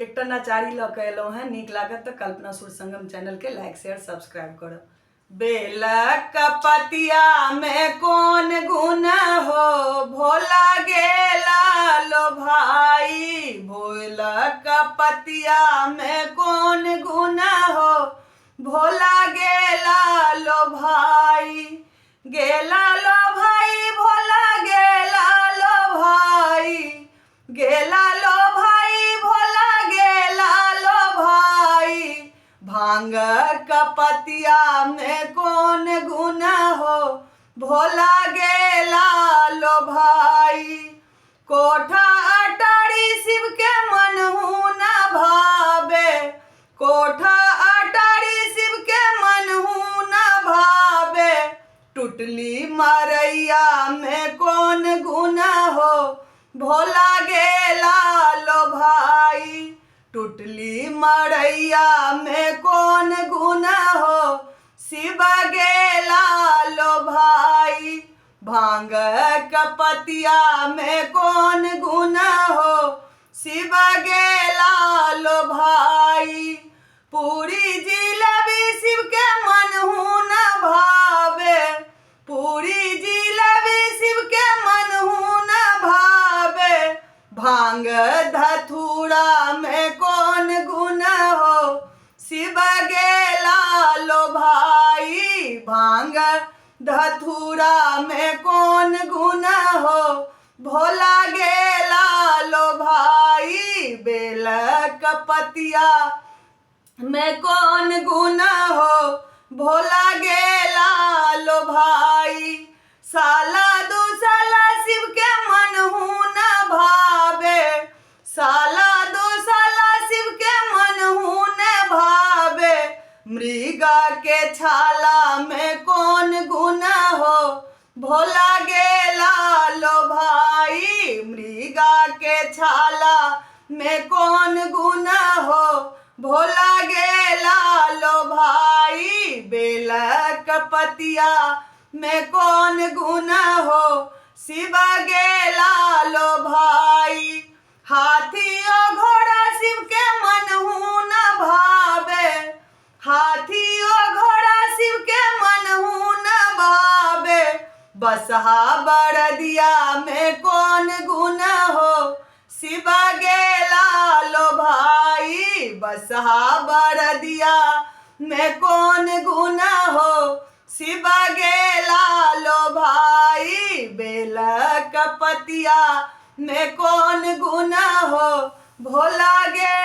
एक नचारी लऽ के एलहुँ हैं, नीक लागत तो कल्पना सुर संगम चैनल के लाइक शेयर सब्सक्राइब करो। बेलक पतिया में कौन गुण हो, भोला गेला लो भाई। भोलक पतिया में कौन गुण हो, भोला गेला लो भाई। गेला लो भाई भोला गेला लो भाई, गेला लो भाई भोला गेला लो भाई। भांग कपतिया में कौन गुण हो, भोला गेला लो भाई। कोठा अटारी शिव के मनहु न भावे, कोठा अटारी शिव के मनहु न भावे। टुटली मरैया में कौन गुण हो, भोला गेला लो भाई। टुटली मरैया में कौन गुण हो, शिव गेला लो भाई। भांग कपतिया में कौन गुण हो, शिव गेला लो भाई। पूरी जिलेबी शिव के मनहु न भावे, पूरी जिलेबी शिव के मनहु न भावे। भांग धतूरा में कौन गुण हो, शिव गेला लो भाई। भांग धतूरा में कौन गुण हो, भोला गेला लो भाई। बेलक पतिया में कौन गुण हो, भोला गेला लो भाई। साला दूसला शिव के मनहु न भावे, साला दूसला शिव के मनहु न भावे। मृगा के छाला में कौन गुण हो, भोला गेला लो भाई। मृगा के छाला में कौन गुण हो, भोला गेला लो भाई। बेलक पतिया में कौन गुण हो, शिव गेला लो भाई। हाथी और घोड़ा शिव के मनहु न भावे, हाथी और घोड़ा शिव के मनहु न भावे। बसहा बरदिया में कौन गुण हो, शिव गेला लो भाई। बसहा बरदिया में कौन गुण हो, शिव गेला लो भाई। बेलक पतिया में कौन गुण हो, भोला गेला